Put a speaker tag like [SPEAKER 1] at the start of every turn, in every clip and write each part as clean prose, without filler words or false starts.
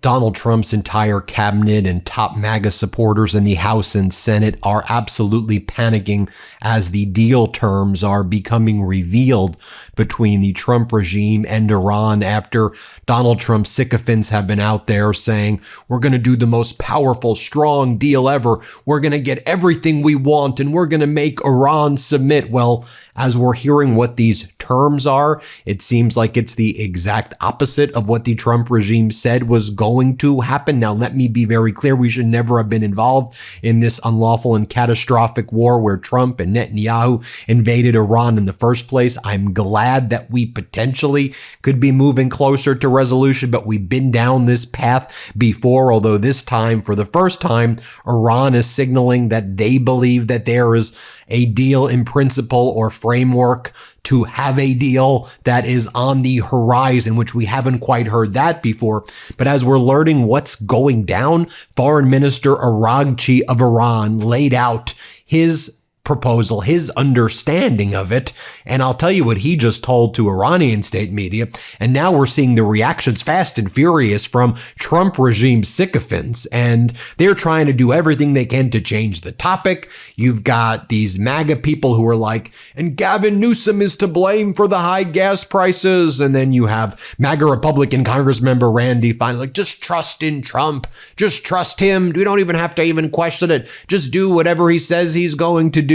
[SPEAKER 1] Donald Trump's entire cabinet and top MAGA supporters in the House and Senate are absolutely panicking as the deal terms are becoming revealed between the Trump regime and Iran after Donald Trump's sycophants have been out there saying, we're going to do the most powerful, strong deal ever. We're going to get everything we want and we're going to make Iran submit. Well, as we're hearing what these terms are, it seems like it's the exact opposite of what the Trump regime said was going to happen. Now, let me be very clear. We should never have been involved in this unlawful and catastrophic war where Trump and Netanyahu invaded Iran in the first place. I'm glad that we potentially could be moving closer to resolution, but we've been down this path before, although this time, for the first time, Iran is signaling that they believe that there is a deal in principle or framework to have a deal that is on the horizon, which we haven't quite heard that before. But as we're learning what's going down, Foreign Minister Araghchi of Iran laid out his proposal, his understanding of it. And I'll tell you what he just told to Iranian state media. And now we're seeing the reactions fast and furious from Trump regime sycophants. And they're trying to do everything they can to change the topic. You've got these MAGA people who are like, and Gavin Newsom is to blame for the high gas prices. And then you have MAGA Republican Congressmember Randy Fine, like, just trust in Trump. Just trust him. We don't even have to even question it. Just do whatever he says he's going to do.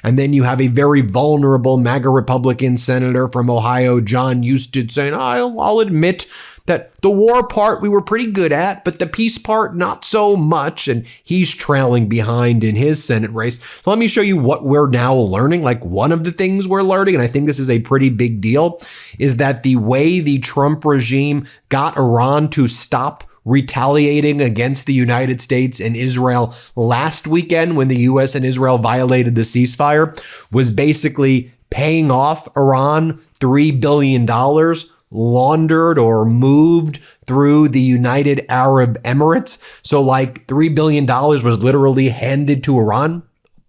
[SPEAKER 1] And then you have a very vulnerable MAGA Republican senator from Ohio, John Husted, saying, I'll admit that the war part we were pretty good at, but the peace part, not so much. And he's trailing behind in his Senate race. So let me show you what we're now learning. Like, one of the things we're learning, and I think this is a pretty big deal, is that the way the Trump regime got Iran to stop retaliating against the United States and Israel last weekend when the U.S. and Israel violated the ceasefire was basically paying off Iran $3 billion laundered or moved through the United Arab Emirates. So like $3 billion was literally handed to Iran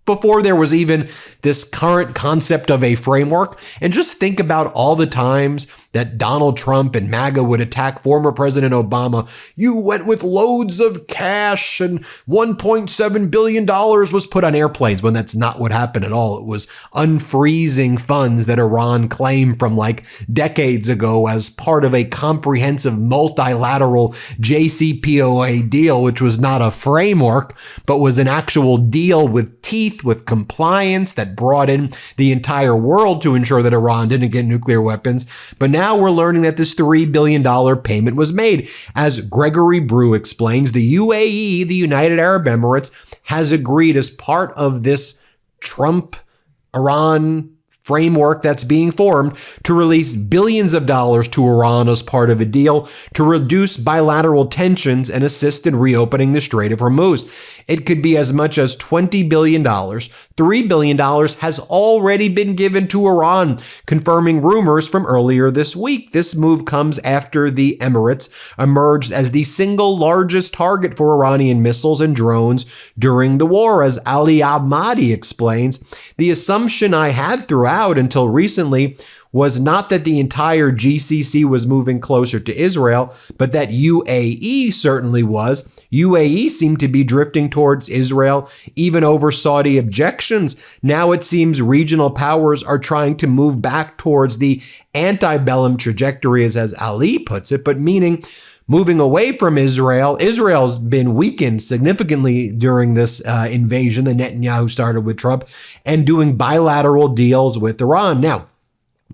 [SPEAKER 1] before there was even this current concept of a framework. And just think about all the times that Donald Trump and MAGA would attack former President Obama. You went with loads of cash and $1.7 billion was put on airplanes, when that's not what happened at all. It was unfreezing funds that Iran claimed from like decades ago as part of a comprehensive multilateral JCPOA deal, which was not a framework, but was an actual deal with teeth, with compliance that brought in the entire world to ensure that Iran didn't get nuclear weapons. But now we're learning that this $3 billion payment was made. As Gregory Brew explains, the UAE, the United Arab Emirates, has agreed as part of this Trump-Iran framework that's being formed to release billions of dollars to Iran as part of a deal to reduce bilateral tensions and assist in reopening the Strait of Hormuz. It could be as much as $20 billion. $3 billion has already been given to Iran, confirming rumors from earlier this week. This move comes after the Emirates emerged as the single largest target for Iranian missiles and drones during the war. As Ali Ahmadi explains, the assumption I had throughout until recently was not that the entire GCC was moving closer to Israel, but that UAE certainly was. UAE seemed to be drifting towards Israel, even over Saudi objections. Now it seems regional powers are trying to move back towards the antebellum trajectory, as Ali puts it, but meaning moving away from Israel. Israel's been weakened significantly during this invasion that Netanyahu started with Trump, and doing bilateral deals with Iran. Now,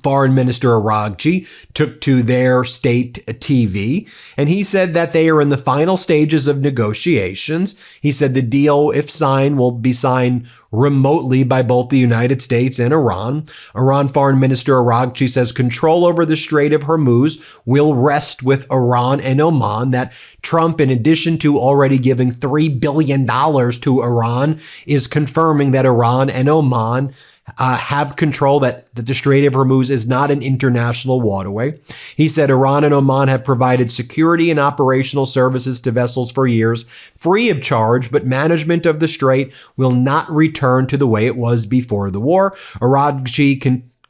[SPEAKER 1] Foreign Minister Araghchi took to their state TV, and he said that they are in the final stages of negotiations. He said the deal, if signed, will be signed remotely by both the United States and Iran. Iran Foreign Minister Araghchi says control over the Strait of Hormuz will rest with Iran and Oman, that Trump, in addition to already giving $3 billion to Iran, is confirming that Iran and Oman have control, that the Strait of Hormuz is not an international waterway. He said Iran and Oman have provided security and operational services to vessels for years, free of charge, but management of the strait will not return to the way it was before the war. Araghchi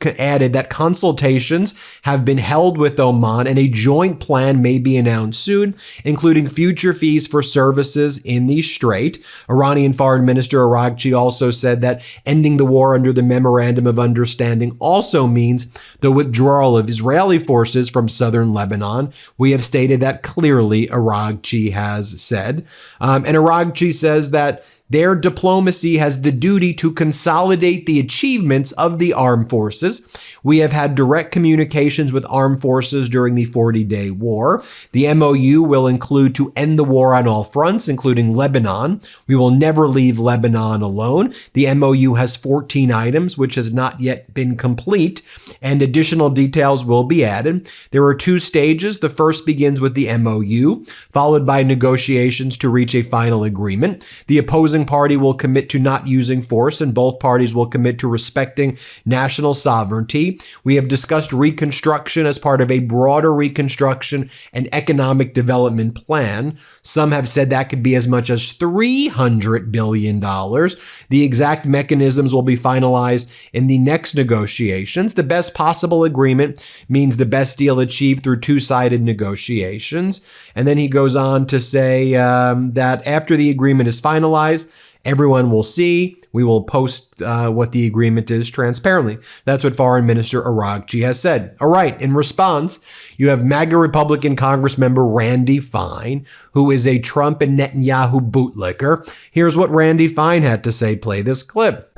[SPEAKER 1] added that consultations have been held with Oman and a joint plan may be announced soon, including future fees for services in the Strait. Iranian Foreign Minister Araghchi also said that ending the war under the Memorandum of Understanding also means the withdrawal of Israeli forces from southern Lebanon. We have stated that clearly, Araghchi has said. And Araghchi says that their diplomacy has the duty to consolidate the achievements of the armed forces. We have had direct communications with armed forces during the 40-day war. The MOU will include to end the war on all fronts, including Lebanon. We will never leave Lebanon alone. The MOU has 14 items, which has not yet been complete, and additional details will be added. There are 2 stages. The first begins with the MOU, followed by negotiations to reach a final agreement. The opposing party will commit to not using force, and both parties will commit to respecting national sovereignty. We have discussed reconstruction as part of a broader reconstruction and economic development plan. Some have said that could be as much as $300 billion. The exact mechanisms will be finalized in the next negotiations. The best possible agreement means the best deal achieved through 2-sided negotiations. And then he goes on to say that after the agreement is finalized, everyone will see. We will post what the agreement is transparently. That's what Foreign Minister Araghchi has said. All right. In response, you have MAGA Republican Congress member Randy Fine, who is a Trump and Netanyahu bootlicker. Here's what Randy Fine had to say. Play this clip.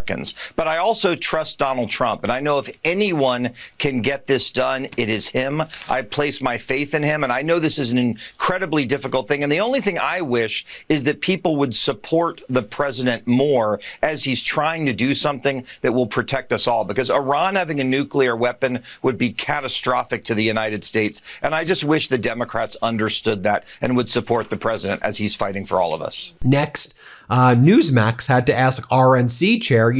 [SPEAKER 2] But I also trust Donald Trump, and I know if anyone can get this done, it is him. I place my faith in him, and I know this is an incredibly difficult thing. And the only thing I wish is that people would support the president more as he's trying to do something that will protect us all, because Iran having a nuclear weapon would be catastrophic to the United States. And I just wish the Democrats understood that and would support the president as he's fighting for all of us.
[SPEAKER 1] Next, Newsmax had to ask RNC chair,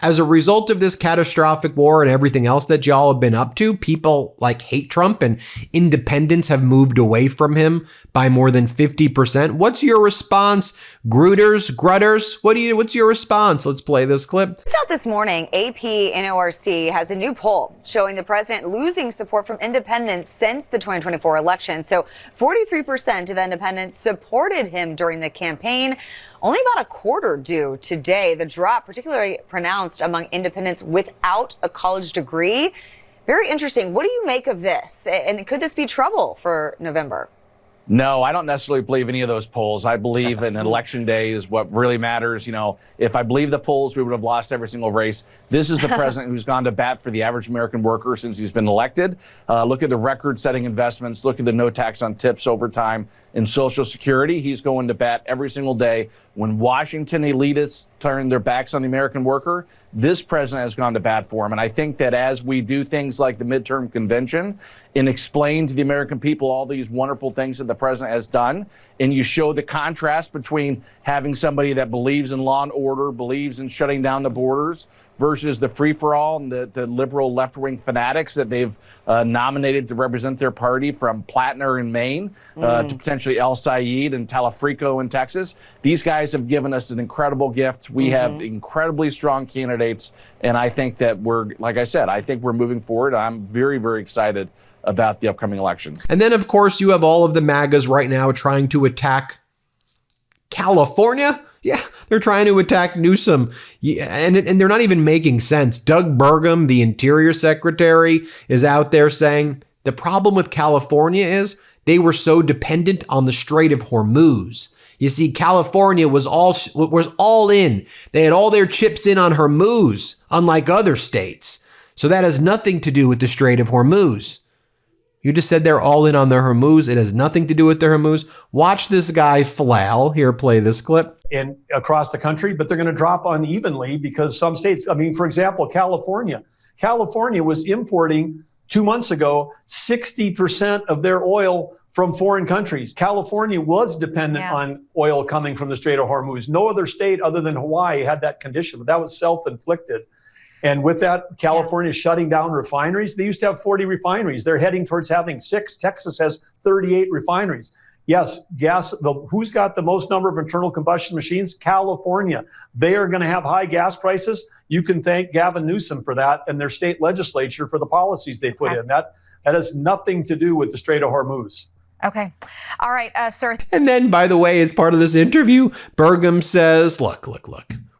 [SPEAKER 1] as a result of this catastrophic war and everything else that y'all have been up to, people hate Trump and independents have moved away from him by more than 50%. What's your response? Grutters? What's your response? Let's play this clip.
[SPEAKER 3] Just out this morning, AP NORC has a new poll showing the president losing support from independents since the 2024 election. So 43% of independents supported him during the campaign. Only about a quarter do today. The drop particularly pronounced among independents without a college degree. Very interesting. What do you make of this? And could this be trouble for November?
[SPEAKER 4] No, I don't necessarily believe any of those polls. I believe an election day is what really matters. If I believe the polls, we would have lost every single race. This is the president who's gone to bat for the average American worker since he's been elected. Look at the record-setting investments. Look at the no tax on tips over time in Social Security. He's going to bat every single day. When Washington elitists turn their backs on the American worker, this president has gone to bat for him. And I think that as we do things like the midterm convention and explain to the American people all these wonderful things that the president has done, and you show the contrast between having somebody that believes in law and order, believes in shutting down the borders, versus the free-for-all and the liberal left-wing fanatics that they've nominated to represent their party, from Plattner in Maine to potentially El Sayed and Talafrico in Texas. These guys have given us an incredible gift. We have incredibly strong candidates, and I think that like I said, I think we're moving forward. I'm very, very excited about the upcoming elections.
[SPEAKER 1] And then, of course, you have all of the MAGAs right now trying to attack California. Yeah, they're trying to attack Newsom, and they're not even making sense. Doug Burgum, the Interior Secretary, is out there saying the problem with California is they were so dependent on the Strait of Hormuz. You see, California was all in. They had all their chips in on Hormuz, unlike other states. So that has nothing to do with the Strait of Hormuz. You just said they're all in on the Hormuz. It has nothing to do with the Hormuz. Watch this guy flail. Here, play this clip.
[SPEAKER 5] And across the country, but they're going to drop unevenly because some states, for example, California was importing 2 months ago 60% of their oil from foreign countries. California was dependent on oil coming from the Strait of Hormuz. No other state other than Hawaii had that condition, but that was self-inflicted. And with that, California shutting down refineries. They used to have 40 refineries. They're heading towards having 6. Texas has 38 refineries. Yes, who's got the most number of internal combustion machines? California. They are going to have high gas prices. You can thank Gavin Newsom for that and their state legislature for the policies they put in. That has nothing to do with the Strait of Hormuz.
[SPEAKER 6] Okay. All right, sir.
[SPEAKER 1] And then, by the way, as part of this interview, Burgum says, look.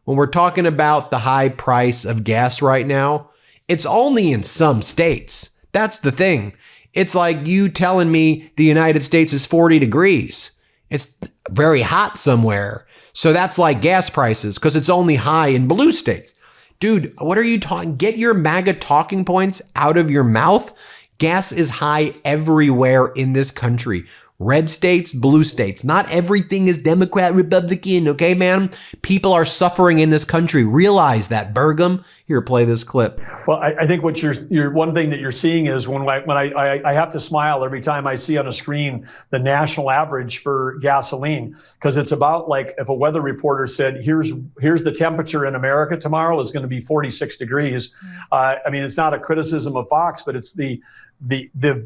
[SPEAKER 1] When we're talking about the high price of gas right now, it's only in some states. That's the thing. It's like you telling me the United States is 40 degrees. It's very hot somewhere. So that's like gas prices because it's only high in blue states. Dude, what are you talking? Get your MAGA talking points out of your mouth. Gas is high everywhere in this country. Red states, blue states. Not everything is Democrat, Republican, okay, man? People are suffering in this country. Realize that, Burgum. Here, play this clip.
[SPEAKER 5] Well, I think what you're one thing that you're seeing is when I have to smile every time I see on a screen the national average for gasoline, because it's about like if a weather reporter said, here's the temperature in America tomorrow is going to be 46 degrees. I mean, it's not a criticism of Fox, but it's the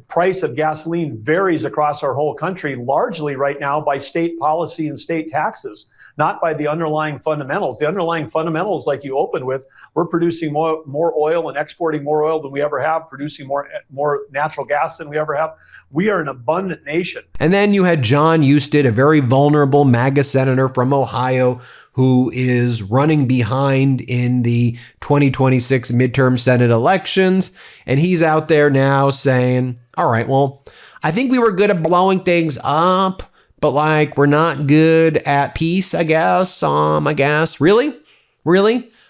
[SPEAKER 5] price of gasoline varies across our whole country, largely right now by state policy and state taxes, not by the underlying fundamentals. The underlying fundamentals, like you opened with, we're producing more oil and exporting more oil than we ever have, producing more natural gas than we ever have. We are an abundant nation.
[SPEAKER 1] And then you had John Husted, a very vulnerable MAGA senator from Ohio, who is running behind in the 2026 midterm Senate elections. And he's out there now saying, all right, well, I think we were good at blowing things up, but like we're not good at peace, I guess. Really?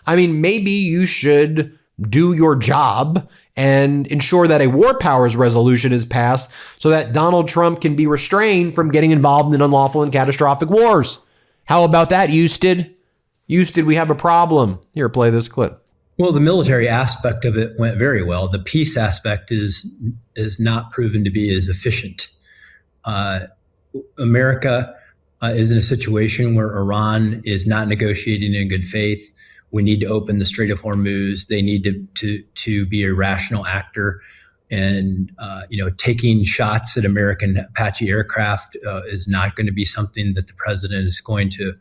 [SPEAKER 1] I mean, maybe you should do your job and ensure that a war powers resolution is passed so that Donald Trump can be restrained from getting involved in unlawful and catastrophic wars. How about that, Husted? Husted, we have a problem. Here, play this clip.
[SPEAKER 7] Well, the military aspect of it went very well. The peace aspect is not proven to be as efficient. America is in a situation where Iran is not negotiating in good faith. We need to open the Strait of Hormuz. They need to be a rational actor. And, taking shots at American Apache aircraft is not going to be something that the president is going to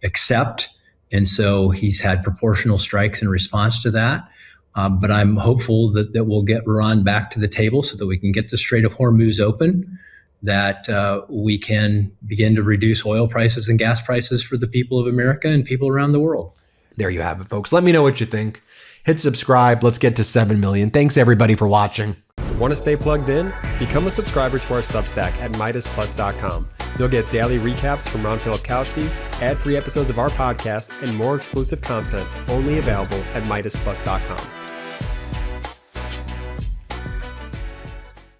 [SPEAKER 7] accept. And so he's had proportional strikes in response to that. But I'm hopeful that we'll get Iran back to the table so that we can get the Strait of Hormuz open, that we can begin to reduce oil prices and gas prices for the people of America and people around the world.
[SPEAKER 1] There you have it, folks. Let me know what you think. Hit subscribe. Let's get to 7 million. Thanks, everybody, for watching.
[SPEAKER 8] Want to stay plugged in? Become a subscriber to our Substack at MeidasPlus.com. You'll get daily recaps from Ron Filipkowski, ad-free episodes of our podcast, and more exclusive content only available at MeidasPlus.com.